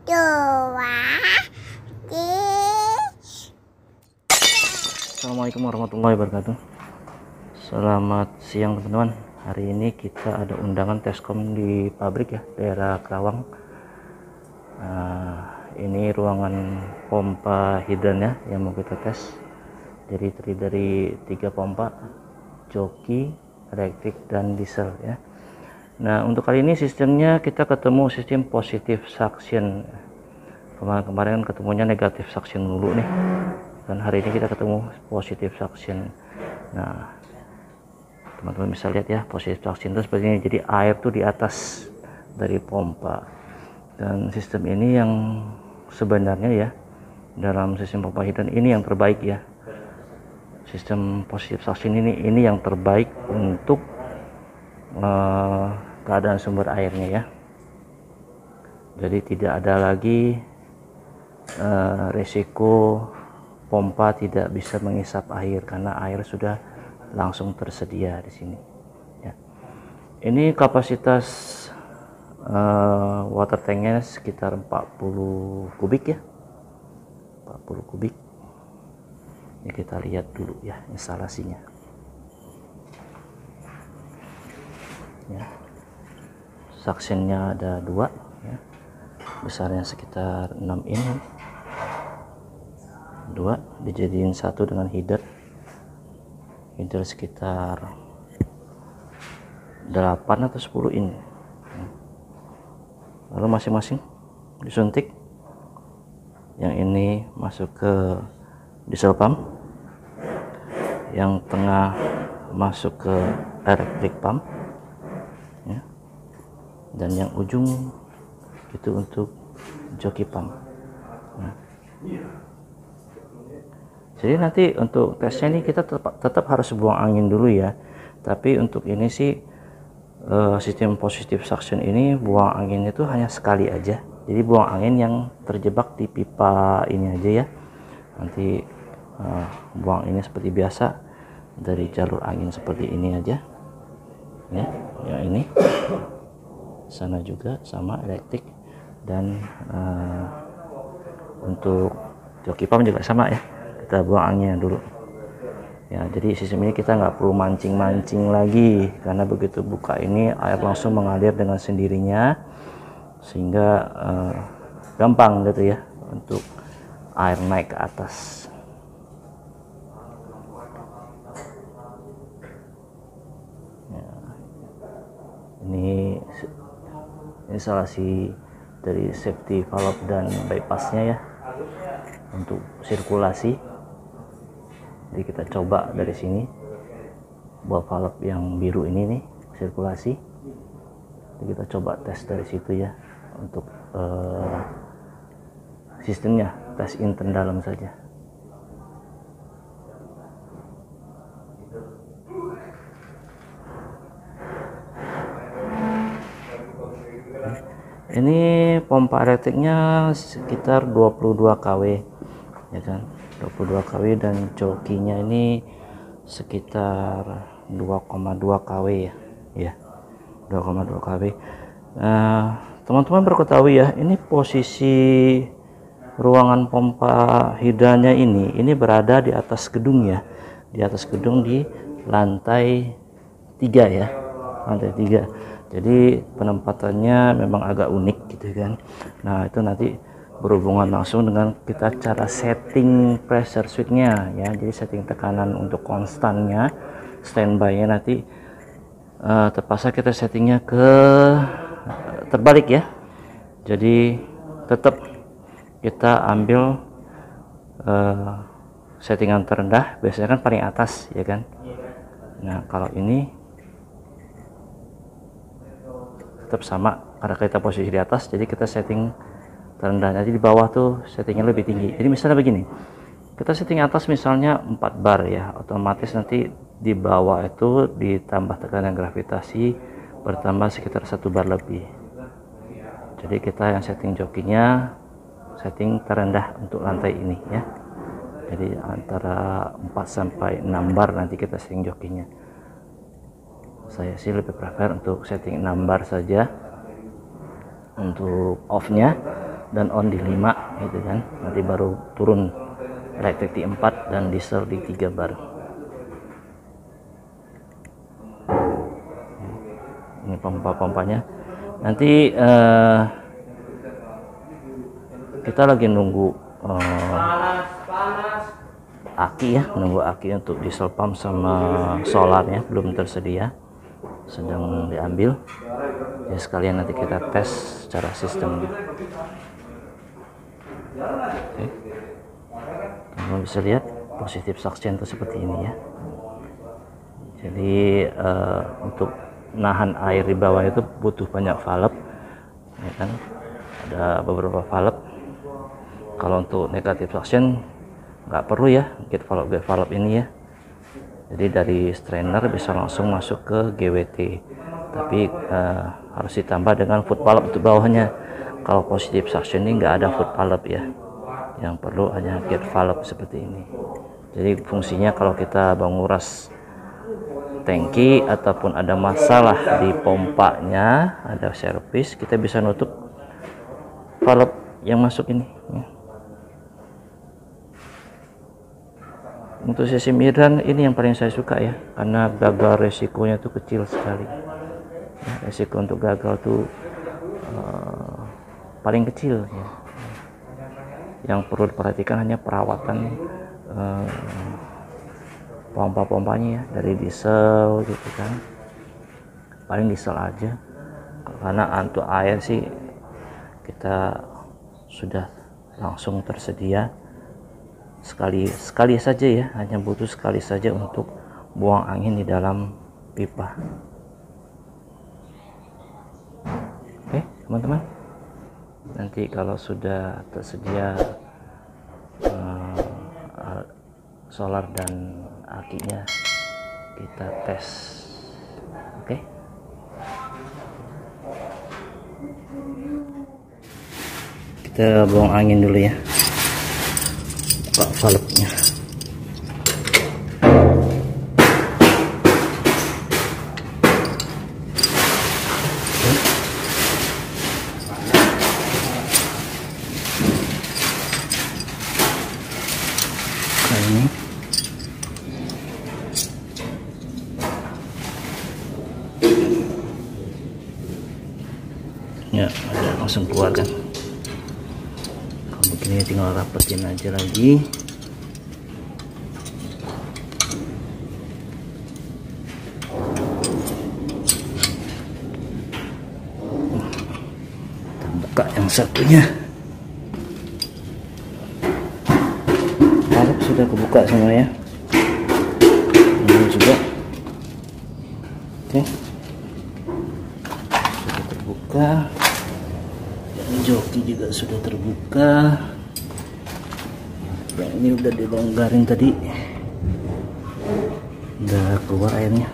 Assalamualaikum warahmatullahi wabarakatuh. Selamat siang teman-teman. Hari ini kita ada undangan teskom di pabrik ya, daerah Kerawang. Ini ruangan pompa hidran ya yang mau kita tes. Jadi terdiri dari 3 pompa, joki, elektrik dan diesel ya. Nah, untuk kali ini sistemnya kita ketemu sistem positive suction. Kemarin ketemunya negatif suction dulu nih, dan hari ini kita ketemu positive suction. Nah, teman-teman bisa lihat ya, positive suction itu seperti ini. Jadi air tuh di atas dari pompa, dan sistem ini yang sebenarnya ya, dalam sistem pompa hidran ini yang terbaik ya. Sistem positive suction ini yang terbaik untuk keadaan sumber airnya ya. Jadi tidak ada lagi resiko pompa tidak bisa mengisap air karena air sudah langsung tersedia di sini ya. Ini kapasitas water tanknya sekitar 40 kubik ya, 40 kubik. Ini kita lihat dulu ya instalasinya ya. Suctionnya ada 2 ya, besarnya sekitar 6 in, 2 dijadiin 1 dengan header sekitar 8 atau 10 in. Lalu masing-masing disuntik. Yang ini masuk ke diesel pump, yang tengah masuk ke electric pump ya, dan yang ujung itu untuk joki pump. Nah, jadi nanti untuk tesnya ini kita tetap harus buang angin dulu ya. Tapi untuk ini sih sistem positive suction ini buang angin itu hanya sekali aja. Jadi buang angin yang terjebak di pipa ini aja ya. Nanti buang ini seperti biasa dari jalur angin seperti ini aja ya. Yang ini sana juga sama elektrik, dan untuk joki pump juga sama ya, kita buang anginnya dulu ya. Jadi sistem ini kita nggak perlu mancing-mancing lagi, karena begitu buka ini air langsung mengalir dengan sendirinya, sehingga gampang gitu ya untuk air naik ke atas. Ya, ini instalasi dari safety valve dan bypassnya ya untuk sirkulasi. Jadi kita coba dari sini buat valve yang biru ini nih sirkulasi. Jadi kita coba tes dari situ ya untuk sistemnya, tes intern dalam saja. Ini pompa elektriknya sekitar 22 kW ya kan, 22 kW, dan jokinya ini sekitar 2,2 kW ya 2,2 kW. Teman-teman perlu ketahui ya, ini posisi ruangan pompa hidrannya ini berada di atas gedung ya, di atas gedung di lantai 3 ya, lantai 3. Jadi penempatannya memang agak unik gitu kan. Nah, itu nanti berhubungan langsung dengan kita cara setting pressure switch-nya ya. Jadi setting tekanan untuk konstannya, standby-nya nanti terpaksa kita settingnya ke terbalik ya. Jadi tetap kita ambil settingan terendah, biasanya kan paling atas ya kan. Nah, kalau ini tetap sama karena kita posisi di atas, jadi kita setting terendah. Jadi di bawah tuh settingnya lebih tinggi. Jadi misalnya begini, kita setting atas misalnya 4 bar ya, otomatis nanti di bawah itu ditambah tekanan gravitasi bertambah sekitar 1 bar lebih. Jadi kita yang setting jokinya setting terendah untuk lantai ini ya. Jadi antara 4 sampai 6 bar nanti kita setting jokinya. Saya sih lebih prefer untuk setting 6 bar saja untuk off nya. dan on di 5 gitu kan. Nanti baru turun elektrik di 4 dan diesel di 3 bar. Ini pompa-pompanya. Nanti kita lagi nunggu aki ya, nunggu aki untuk diesel pump sama solarnya belum tersedia, sedang diambil ya, sekalian nanti kita tes secara sistemnya. Oke. Kamu bisa lihat positif suction itu seperti ini ya. Jadi untuk nahan air di bawah itu butuh banyak valve ya kan, ada beberapa valve. Kalau untuk negatif suction nggak perlu ya gate valve ini ya, jadi dari strainer bisa langsung masuk ke GWT, tapi harus ditambah dengan foot valve untuk bawahnya. Kalau positif suction ini nggak ada foot valve ya, yang perlu hanya gate valve seperti ini. Jadi fungsinya kalau kita mau nguras tangki ataupun ada masalah di pompanya, ada servis, kita bisa nutup valve yang masuk ini ya. Untuk sistem hidran ini yang paling saya suka ya, karena gagal resikonya itu kecil sekali ya, resiko untuk gagal tuh paling kecil ya. Yang perlu diperhatikan hanya perawatan pompa-pompanya ya, dari diesel gitu kan, paling diesel aja, karena untuk air sih kita sudah langsung tersedia sekali saja ya, hanya butuh sekali saja untuk buang angin di dalam pipa. Oke teman-teman, nanti kalau sudah tersedia solar dan akinya kita tes. Oke. Kita buang angin dulu ya, buka valve-nya. Ini ya, ada langsung keluar kan. Kalau begini tinggal rapetin aja lagi. Kita buka yang satunya. Valve sudah kebuka semua ya. Ini juga. Oke. Sudah terbuka. Joki juga sudah terbuka. Yang ini udah dilonggarin tadi, udah keluar airnya.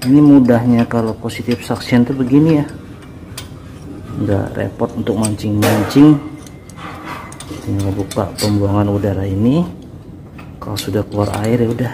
Ini mudahnya kalau positif suction tuh begini ya, nggak repot untuk mancing-mancing, tinggal buka pembuangan udara ini. Kalau sudah keluar air ya udah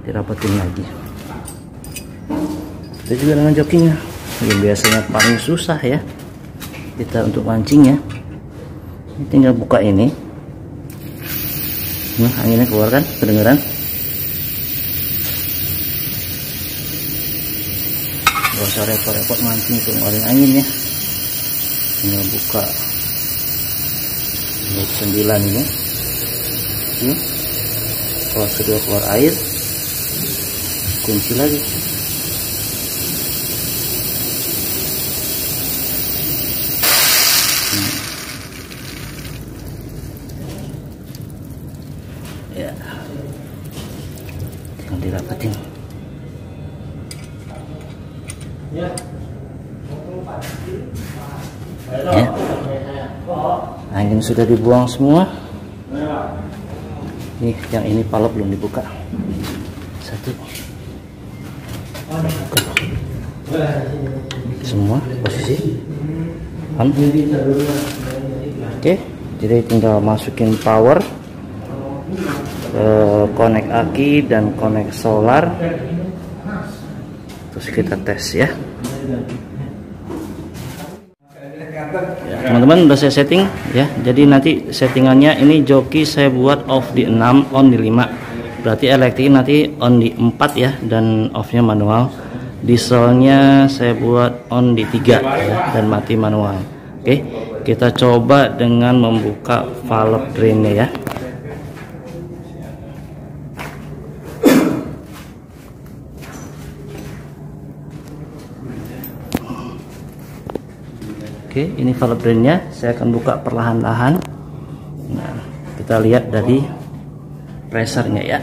dirapetin lagi. Ada juga dengan jokinya yang biasanya paling susah ya kita untuk mancing ya. Ini tinggal buka ini, nah anginnya keluar kan, kedengeran. Gak usah repot-repot mancing untuk ngeluarin angin ya, tinggal buka 9 ini. Kalau sudah keluar air, kunci lagi. Ya, tinggal dirapetin. Ya, angin sudah dibuang semua. Nih, yang ini valve belum dibuka. Satu. Buka. Semua posisi on. Oke, jadi tinggal masukin power connect aki dan connect solar, terus kita tes ya. Teman-teman udah saya setting ya. Jadi nanti settingannya ini joki saya buat off di 6, on di 5. Berarti elektrik nanti on di 4 ya, dan off-nya manual. Dieselnya saya buat on di 3 ya, dan mati manual. Oke, kita coba dengan membuka valve drainnya ya. Oke, ini valve drainnya saya akan buka perlahan-lahan. Nah, kita lihat dari pressernya ya.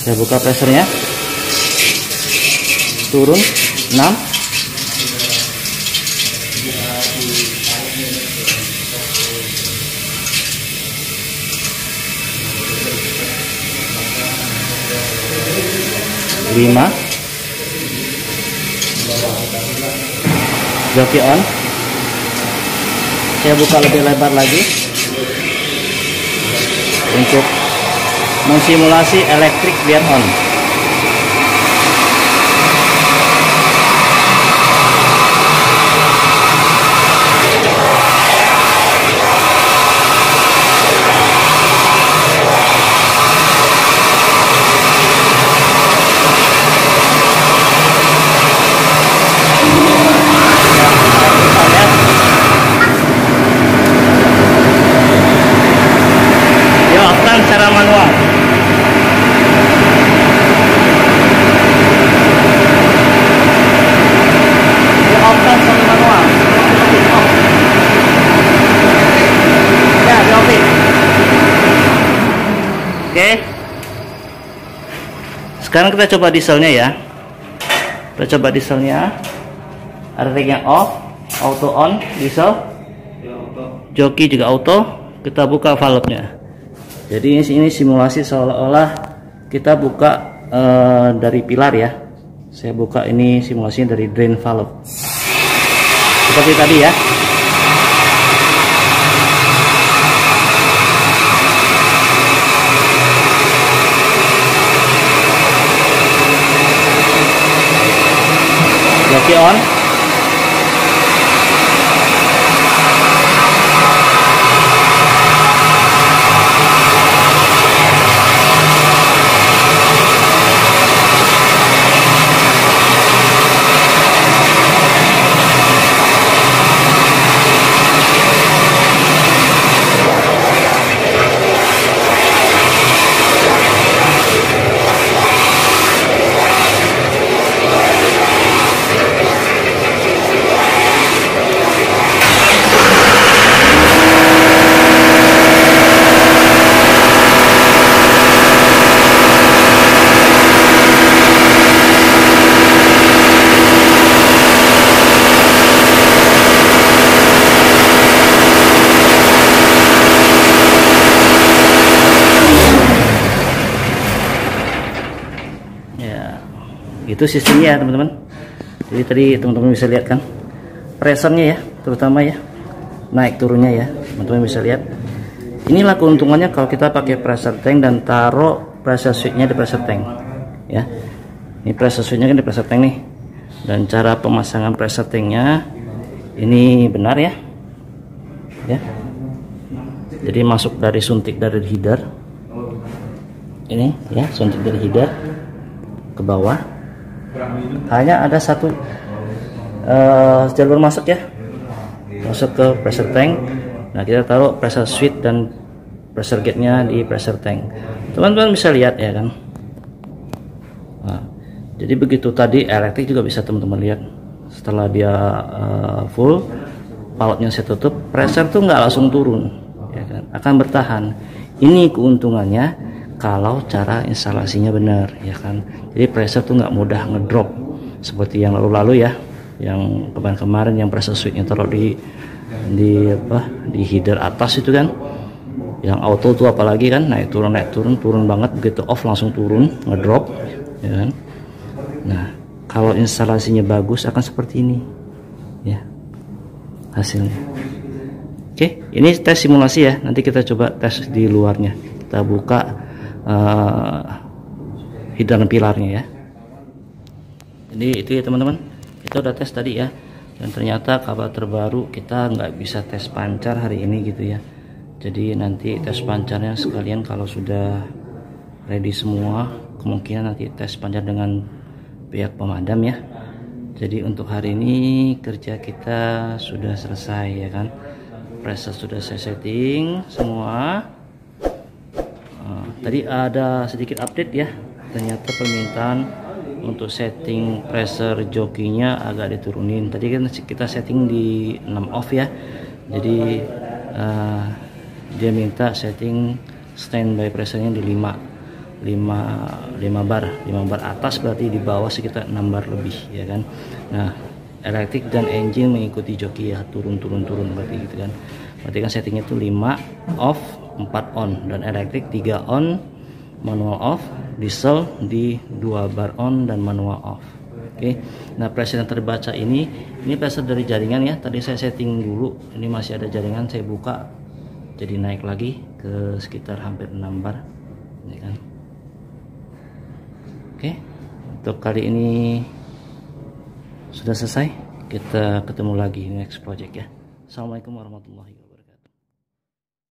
Saya buka pressernya, turun 6. Joki on. Saya buka lebih lebar lagi untuk mensimulasi elektrik biar on. Secara manual. Dia off-kan sama manual. Ya, di off. Oke. Sekarang kita coba dieselnya ya. Kita coba dieselnya. Ada ring yang off, auto on, diesel. Joki juga auto. Kita buka valve-nya. Jadi ini simulasi seolah-olah kita buka dari pilar ya. Saya buka ini simulasinya dari drain valve. Seperti tadi ya. Joki on. Itu sistemnya ya teman-teman. Jadi tadi teman-teman bisa lihat kan pressernya ya, terutama ya, naik turunnya ya, teman-teman bisa lihat. Inilah keuntungannya kalau kita pakai pressure tank dan taruh pressure switch-nya di pressure tank ya. Ini pressure switch-nya kan di pressure tank nih, dan cara pemasangan pressure tanknya ini benar ya. Jadi masuk dari suntik dari header ini ya, suntik dari header ke bawah. Hanya ada satu jalur masuk ya, masuk ke pressure tank. Nah, kita taruh pressure switch dan pressure gate nya di pressure tank. Teman-teman bisa lihat ya kan. Nah, jadi begitu tadi elektrik juga bisa teman-teman lihat. Setelah dia full, palotnya saya tutup, pressure tuh nggak langsung turun ya kan, akan bertahan. Ini keuntungannya kalau cara instalasinya benar ya kan. Jadi pressure tuh nggak mudah ngedrop seperti yang lalu-lalu ya, yang kemarin-kemarin yang pressure switch-nya taruh di header atas itu kan, yang auto tuh apalagi kan, naik turun banget, begitu off langsung turun ngedrop ya kan. Nah, kalau instalasinya bagus akan seperti ini hasilnya. Oke, ini tes simulasi ya. Nanti kita coba tes di luarnya. Kita buka hidran pilarnya ya. Jadi itu ya teman-teman, kita udah tes tadi ya, dan ternyata kabar terbaru kita nggak bisa tes pancar hari ini gitu ya. Jadi nanti tes pancarnya sekalian kalau sudah ready semua, kemungkinan nanti tes pancar dengan pihak pemadam ya. Jadi untuk hari ini kerja kita sudah selesai ya kan, pressure sudah saya setting semua. Tadi ada sedikit update ya, ternyata permintaan untuk setting pressure jokinya agak diturunin. Tadi kan kita setting di 6 off ya, jadi dia minta setting standby pressure-nya di 5 bar atas, berarti di bawah sekitar 6 bar lebih ya kan. Nah, elektrik dan engine mengikuti joki ya, turun berarti gitu kan. Berarti kan settingnya itu 5 off 4 on, dan elektrik 3 on manual off, diesel di 2 bar on dan manual off. Oke. Nah, pressure yang terbaca ini pressure dari jaringan ya. Tadi saya setting dulu, ini masih ada jaringan, saya buka jadi naik lagi ke sekitar hampir 6 bar ya kan. Oke, untuk kali ini sudah selesai. Kita ketemu lagi next project ya. Assalamualaikum warahmatullahi wabarakatuh.